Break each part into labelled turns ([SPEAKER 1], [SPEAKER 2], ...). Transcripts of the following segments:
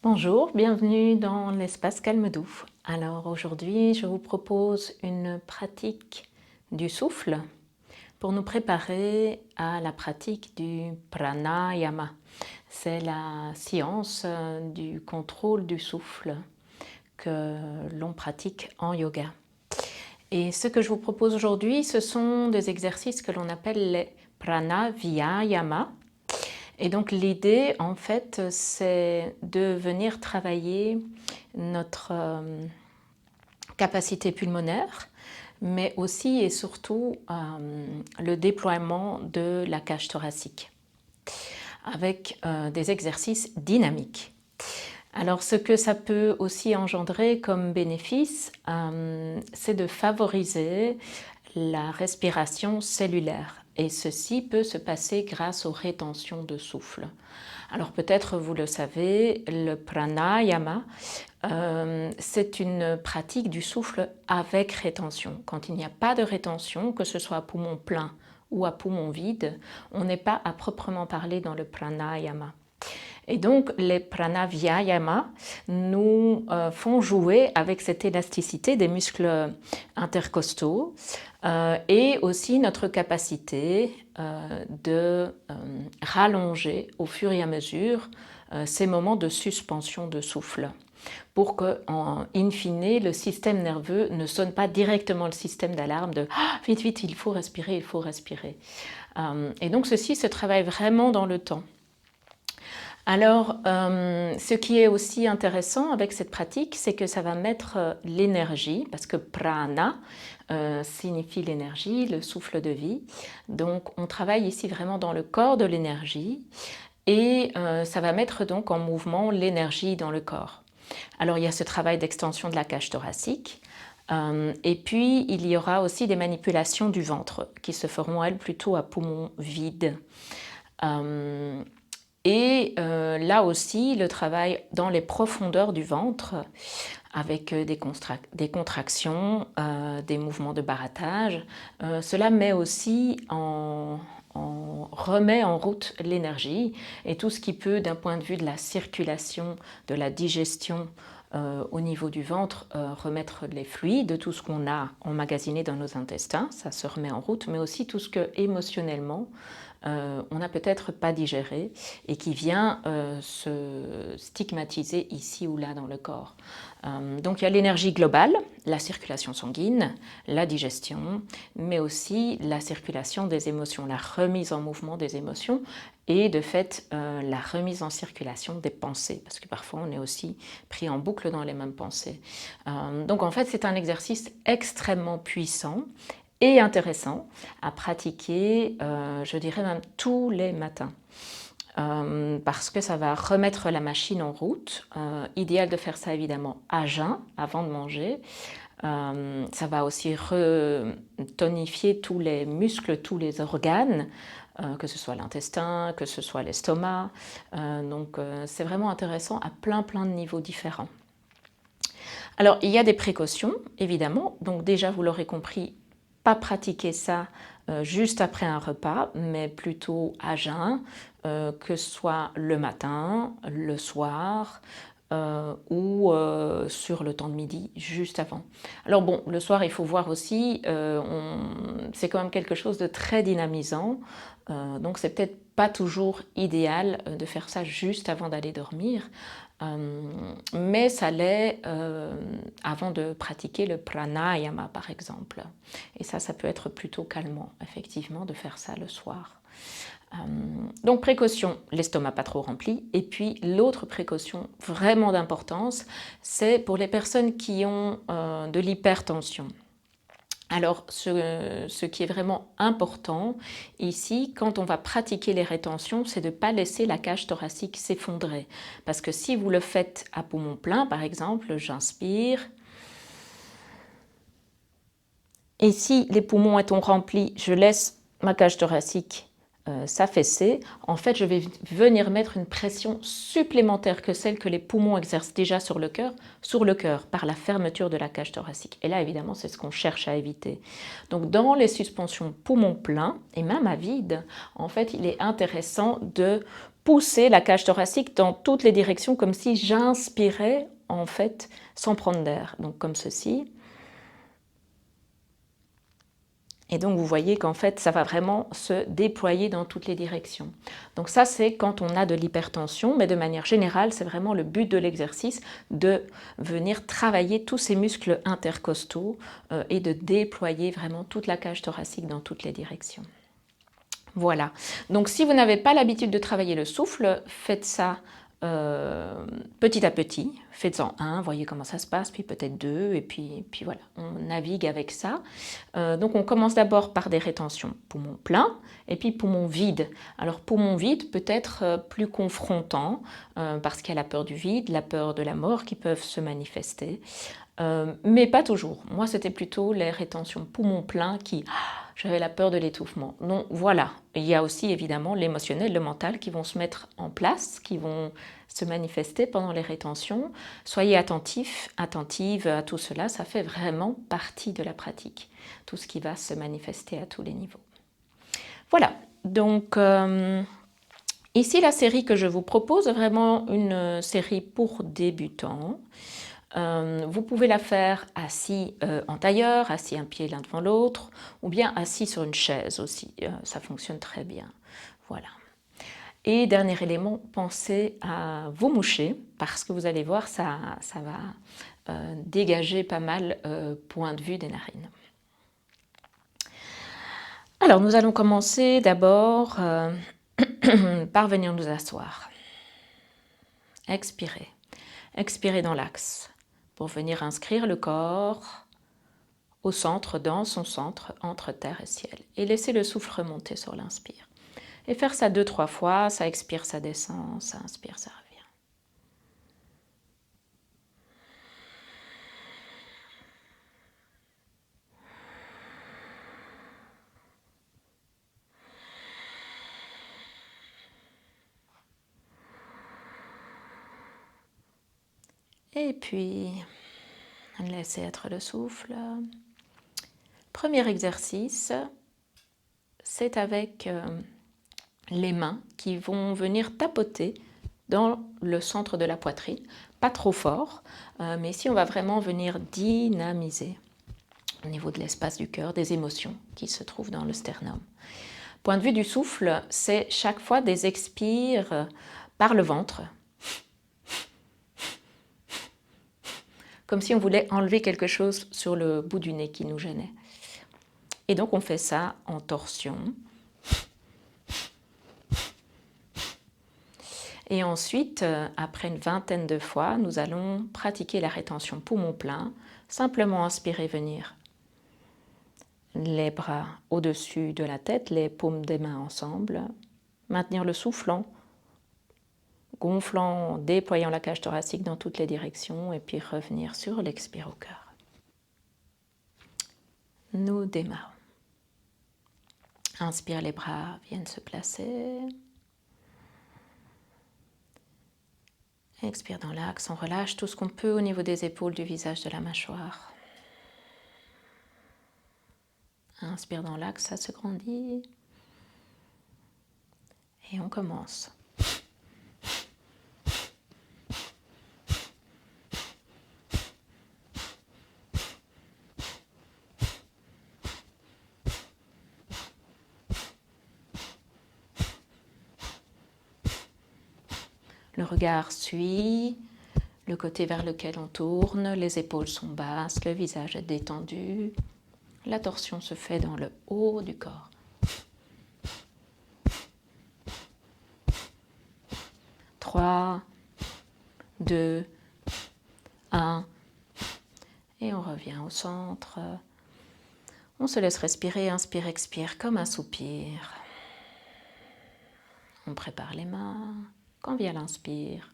[SPEAKER 1] Bonjour, bienvenue dans l'espace calme doux. Alors aujourd'hui, je vous propose une pratique du souffle pour nous préparer à la pratique du pranayama. C'est la science du contrôle du souffle que l'on pratique en yoga. Et ce que je vous propose aujourd'hui, ce sont des exercices que l'on appelle les pranayama. Et donc l'idée, en fait, c'est de venir travailler notre capacité pulmonaire, mais aussi et surtout le déploiement de la cage thoracique, avec des exercices dynamiques. Alors ce que ça peut aussi engendrer comme bénéfice, c'est de favoriser la respiration cellulaire. Et ceci peut se passer grâce aux rétentions de souffle. Alors peut-être vous le savez, le pranayama, c'est une pratique du souffle avec rétention. Quand il n'y a pas de rétention, que ce soit à poumon plein ou à poumon vide, on n'est pas à proprement parler dans le pranayama. Et donc les pranayama nous font jouer avec cette élasticité des muscles intercostaux et aussi notre capacité de rallonger au fur et à mesure ces moments de suspension de souffle pour que, in fine, le système nerveux ne sonne pas directement le système d'alarme de ah, vite, vite, il faut respirer, il faut respirer. Et donc ceci se travaille vraiment dans le temps. Alors, ce qui est aussi intéressant avec cette pratique, c'est que ça va mettre l'énergie, parce que prana signifie l'énergie, le souffle de vie. Donc, on travaille ici vraiment dans le corps de l'énergie et ça va mettre donc en mouvement l'énergie dans le corps. Alors, il y a ce travail d'extension de la cage thoracique. Et puis, il y aura aussi des manipulations du ventre qui se feront, elles, plutôt à poumon vide. Et là aussi, le travail dans les profondeurs du ventre, avec des contractions, des mouvements de barattage, cela met aussi remet en route l'énergie et tout ce qui peut, d'un point de vue de la circulation, de la digestion au niveau du ventre, remettre les fluides, tout ce qu'on a emmagasiné dans nos intestins, ça se remet en route, mais aussi tout ce que émotionnellement, on n'a peut-être pas digéré et qui vient se stigmatiser ici ou là dans le corps. Donc il y a l'énergie globale, la circulation sanguine, la digestion, mais aussi la circulation des émotions, la remise en mouvement des émotions et de fait la remise en circulation des pensées, parce que parfois on est aussi pris en boucle dans les mêmes pensées. Donc en fait c'est un exercice extrêmement puissant et intéressant à pratiquer, je dirais même tous les matins. Parce que ça va remettre la machine en route. Idéal de faire ça évidemment à jeun, avant de manger. Ça va aussi tonifier tous les muscles, tous les organes, que ce soit l'intestin, que ce soit l'estomac. Donc c'est vraiment intéressant à plein de niveaux différents. Alors il y a des précautions évidemment, donc déjà vous l'aurez compris, pas pratiquer ça juste après un repas, mais plutôt à jeun, que ce soit le matin, le soir ou sur le temps de midi, juste avant. Alors bon, le soir, il faut voir aussi, c'est quand même quelque chose de très dynamisant, donc c'est peut-être pas toujours idéal de faire ça juste avant d'aller dormir, mais ça l'est avant de pratiquer le pranayama par exemple. Et ça peut être plutôt calmant, effectivement, de faire ça le soir. Donc précaution, l'estomac pas trop rempli. Et puis l'autre précaution vraiment d'importance, c'est pour les personnes qui ont de l'hypertension. Alors, ce qui est vraiment important ici, quand on va pratiquer les rétentions, c'est de ne pas laisser la cage thoracique s'effondrer. Parce que si vous le faites à poumon plein, par exemple, j'inspire, et si les poumons étant remplis, je laisse ma cage thoracique s'affaisser, en fait, je vais venir mettre une pression supplémentaire que celle que les poumons exercent déjà sur le cœur par la fermeture de la cage thoracique. Et là, évidemment, c'est ce qu'on cherche à éviter. Donc, dans les suspensions poumons pleins et même à vide, en fait, il est intéressant de pousser la cage thoracique dans toutes les directions, comme si j'inspirais en fait sans prendre d'air. Donc comme ceci. Et donc vous voyez qu'en fait ça va vraiment se déployer dans toutes les directions. Donc ça c'est quand on a de l'hypertension, mais de manière générale c'est vraiment le but de l'exercice de venir travailler tous ces muscles intercostaux et de déployer vraiment toute la cage thoracique dans toutes les directions. Voilà, donc si vous n'avez pas l'habitude de travailler le souffle, faites ça petit à petit, faites-en un, voyez comment ça se passe, puis peut-être deux, et puis voilà, on navigue avec ça. Donc on commence d'abord par des rétentions poumon plein, et puis poumon vide. Alors poumon vide peut être plus confrontant, parce qu'il y a la peur du vide, la peur de la mort qui peuvent se manifester, mais pas toujours. Moi c'était plutôt les rétentions poumon plein qui... j'avais la peur de l'étouffement. Donc voilà, il y a aussi évidemment l'émotionnel, le mental qui vont se mettre en place, qui vont se manifester pendant les rétentions. Soyez attentifs, attentives à tout cela, ça fait vraiment partie de la pratique. Tout ce qui va se manifester à tous les niveaux. Voilà, donc ici la série que je vous propose est vraiment une série pour débutants. Vous pouvez la faire assis en tailleur, assis un pied l'un devant l'autre, ou bien assis sur une chaise aussi, ça fonctionne très bien. Voilà. Et dernier élément, pensez à vous moucher, parce que vous allez voir, ça va dégager pas mal point de vue des narines. Alors nous allons commencer d'abord par venir nous asseoir. Expirez. Expirez dans l'axe pour venir inscrire le corps au centre, dans son centre, entre terre et ciel. Et laissez le souffle remonter sur l'inspire. Et faire ça 2-3 fois, ça expire, ça descend, ça inspire, ça revient. Et puis, laissez être le souffle. Premier exercice, c'est avec les mains qui vont venir tapoter dans le centre de la poitrine. Pas trop fort, mais ici on va vraiment venir dynamiser au niveau de l'espace du cœur, des émotions qui se trouvent dans le sternum. Point de vue du souffle, c'est chaque fois des expires par le ventre, comme si on voulait enlever quelque chose sur le bout du nez qui nous gênait. Et donc on fait ça en torsion. Et ensuite, après une vingtaine de fois, nous allons pratiquer la rétention poumon plein. Simplement inspirer, venir les bras au-dessus de la tête, les paumes des mains ensemble. Maintenir le souffle en gonflant, déployant la cage thoracique dans toutes les directions et puis revenir sur l'expire au cœur. Nous démarrons. Inspire, les bras viennent se placer. Expire dans l'axe, on relâche tout ce qu'on peut au niveau des épaules, du visage, de la mâchoire. Inspire dans l'axe, ça se grandit. Et on commence. Le regard suit le côté vers lequel on tourne, les épaules sont basses, le visage est détendu. La torsion se fait dans le haut du corps. 3, 2, 1. Et on revient au centre. On se laisse respirer, inspire, expire comme un soupir. On prépare les mains. Quand vient l'inspire,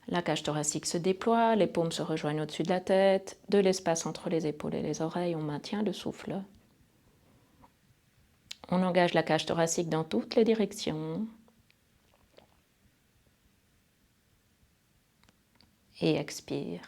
[SPEAKER 1] la cage thoracique se déploie, les paumes se rejoignent au-dessus de la tête, de l'espace entre les épaules et les oreilles, on maintient le souffle. On engage la cage thoracique dans toutes les directions. Et expire.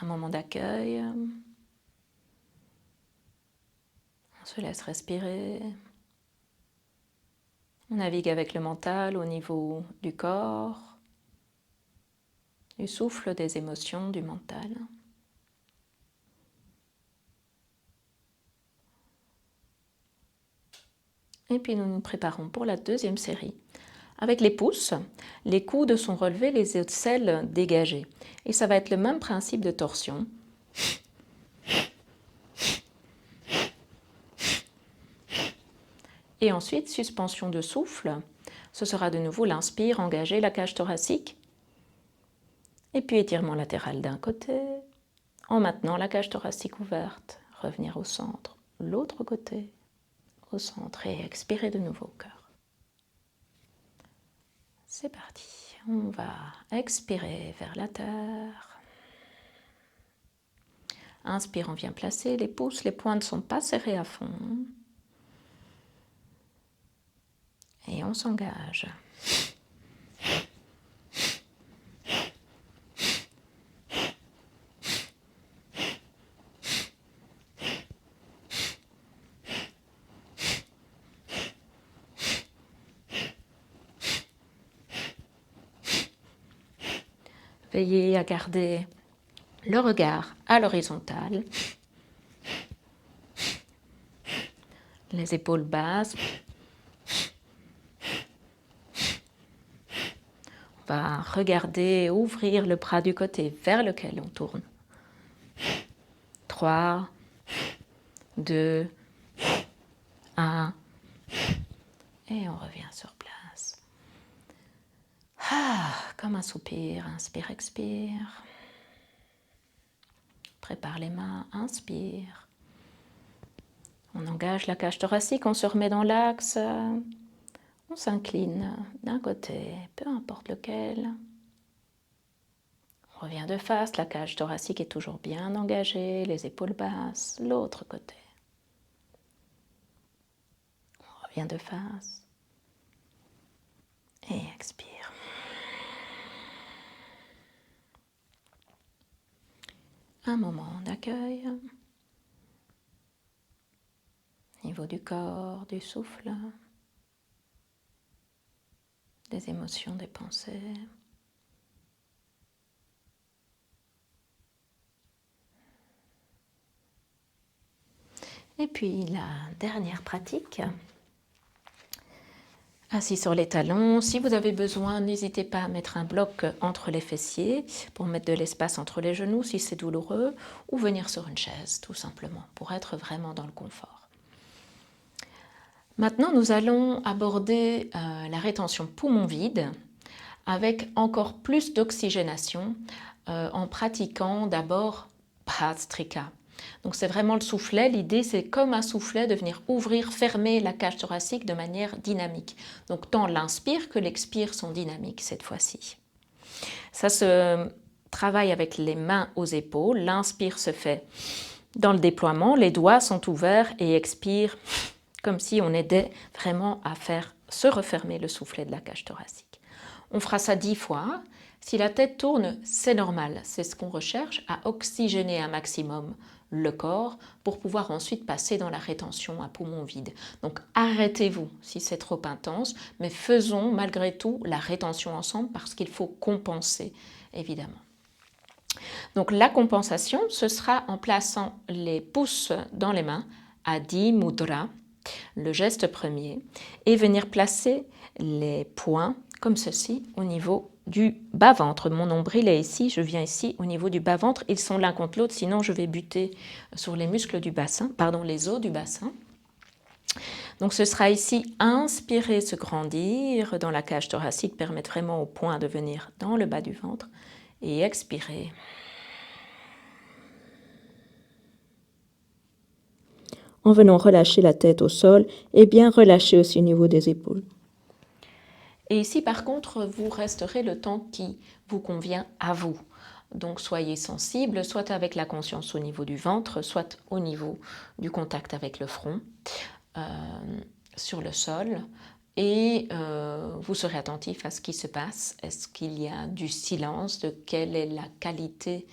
[SPEAKER 1] Un moment d'accueil. On se laisse respirer. On navigue avec le mental au niveau du corps, du souffle, des émotions, du mental. Et puis nous nous préparons pour la deuxième série. Avec les pouces, les coudes sont relevés, les aisselles dégagées. Et ça va être le même principe de torsion. Et ensuite, suspension de souffle. Ce sera de nouveau l'inspire, engager la cage thoracique. Et puis étirement latéral d'un côté. En maintenant la cage thoracique ouverte. Revenir au centre. L'autre côté. Au centre. Et expirer de nouveau au cœur. C'est parti. On va expirer vers la terre. Inspire, on vient placer les pouces. Les poings ne sont pas serrés à fond. Et on s'engage. Veillez à garder le regard à l'horizontale. Les épaules basses. On va regarder, ouvrir le bras du côté vers lequel on tourne. 3, 2, 1. Et on revient sur place. Comme un soupir. Inspire, expire. Prépare les mains. Inspire. On engage la cage thoracique. On se remet dans l'axe. On s'incline d'un côté, peu importe lequel. On revient de face, la cage thoracique est toujours bien engagée, les épaules basses, l'autre côté. On revient de face. Et expire. Un moment d'accueil. Niveau du corps, du souffle. Des émotions, des pensées. Et puis la dernière pratique, assis sur les talons. Si vous avez besoin, n'hésitez pas à mettre un bloc entre les fessiers pour mettre de l'espace entre les genoux si c'est douloureux, ou venir sur une chaise tout simplement pour être vraiment dans le confort. Maintenant, nous allons aborder la rétention poumon vide avec encore plus d'oxygénation en pratiquant d'abord Bhastrika. Donc c'est vraiment le soufflet. L'idée, c'est comme un soufflet de venir ouvrir, fermer la cage thoracique de manière dynamique. Donc tant l'inspire que l'expire sont dynamiques cette fois-ci. Ça se travaille avec les mains aux épaules. L'inspire se fait dans le déploiement. Les doigts sont ouverts et expire comme si on aidait vraiment à faire se refermer le soufflet de la cage thoracique. On fera ça 10 fois. Si la tête tourne, c'est normal. C'est ce qu'on recherche, à oxygéner un maximum le corps pour pouvoir ensuite passer dans la rétention à poumon vide. Donc arrêtez-vous si c'est trop intense, mais faisons malgré tout la rétention ensemble parce qu'il faut compenser, évidemment. Donc la compensation, ce sera en plaçant les pouces dans les mains, Adi Mudra, le geste premier, et venir placer les poings comme ceci au niveau du bas-ventre. Mon nombril est ici, je viens ici au niveau du bas-ventre. Ils sont l'un contre l'autre, sinon je vais buter sur les muscles du bassin, les os du bassin. Donc ce sera ici, inspirer, se grandir dans la cage thoracique, permettre vraiment au poing de venir dans le bas du ventre, et expirer. En venant relâcher la tête au sol et bien relâcher aussi au niveau des épaules. Et ici, par contre, vous resterez le temps qui vous convient à vous. Donc, soyez sensible, soit avec la conscience au niveau du ventre, soit au niveau du contact avec le front, sur le sol. Et vous serez attentif à ce qui se passe. Est-ce qu'il y a du silence? De quelle est la qualité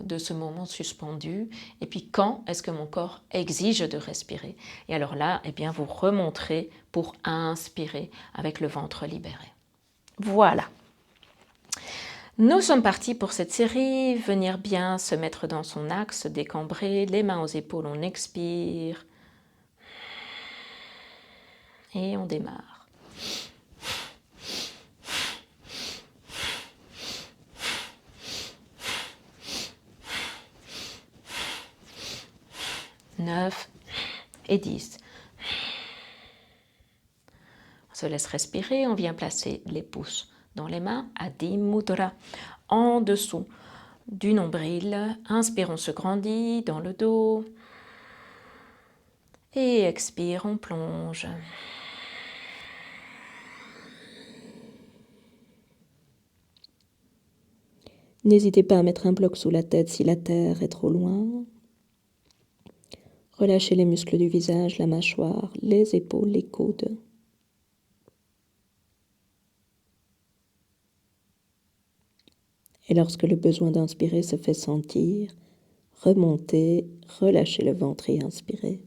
[SPEAKER 1] de ce moment suspendu, et puis quand est-ce que mon corps exige de respirer. Et alors là, eh bien, vous remonterez pour inspirer avec le ventre libéré. Voilà. Nous sommes partis pour cette série, venir bien se mettre dans son axe, se décambrer, les mains aux épaules, on expire. Et on démarre. Neuf et 10. On se laisse respirer, on vient placer les pouces dans les mains, Adi Mudra, en dessous du nombril. Inspire, on se grandit dans le dos. Et expire, on plonge.
[SPEAKER 2] N'hésitez pas à mettre un bloc sous la tête si la terre est trop loin. Relâchez les muscles du visage, la mâchoire, les épaules, les coudes. Et lorsque le besoin d'inspirer se fait sentir, remontez, relâchez le ventre et inspirez.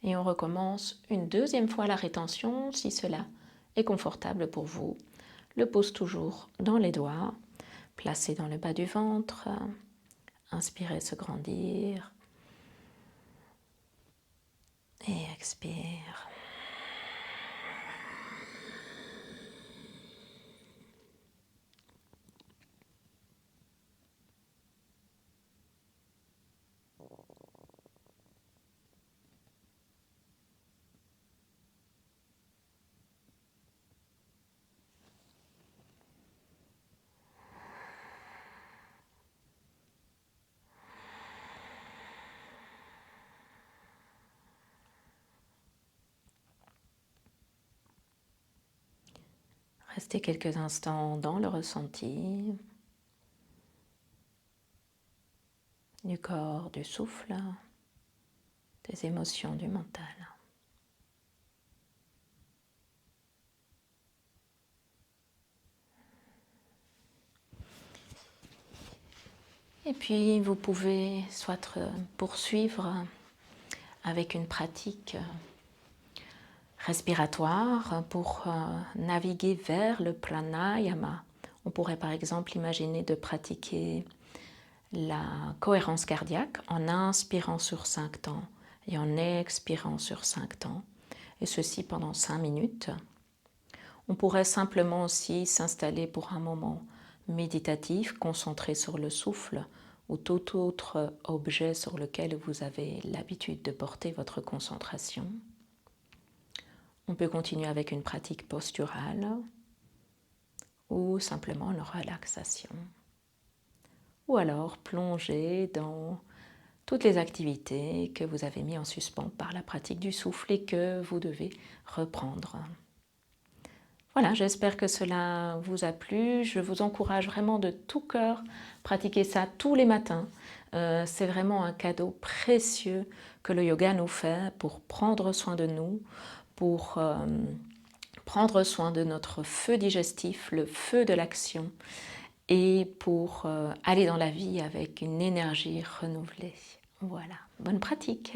[SPEAKER 1] Et on recommence une deuxième fois la rétention, si cela est confortable pour vous. Le pouce toujours dans les doigts, placé dans le bas du ventre. Inspirez, se grandir. Et expire. Restez quelques instants dans le ressenti du corps, du souffle, des émotions, du mental. Et puis vous pouvez soit poursuivre avec une pratique respiratoire pour naviguer vers le pranayama. On pourrait par exemple imaginer de pratiquer la cohérence cardiaque en inspirant sur 5 temps et en expirant sur 5 temps, et ceci pendant 5 minutes. On pourrait simplement aussi s'installer pour un moment méditatif, concentré sur le souffle ou tout autre objet sur lequel vous avez l'habitude de porter votre concentration. On peut continuer avec une pratique posturale ou simplement une relaxation. Ou alors plonger dans toutes les activités que vous avez mis en suspens par la pratique du souffle et que vous devez reprendre. Voilà, j'espère que cela vous a plu. Je vous encourage vraiment de tout cœur à pratiquer ça tous les matins. C'est vraiment un cadeau précieux que le yoga nous fait pour prendre soin de nous, pour prendre soin de notre feu digestif, le feu de l'action, et pour aller dans la vie avec une énergie renouvelée. Voilà, bonne pratique.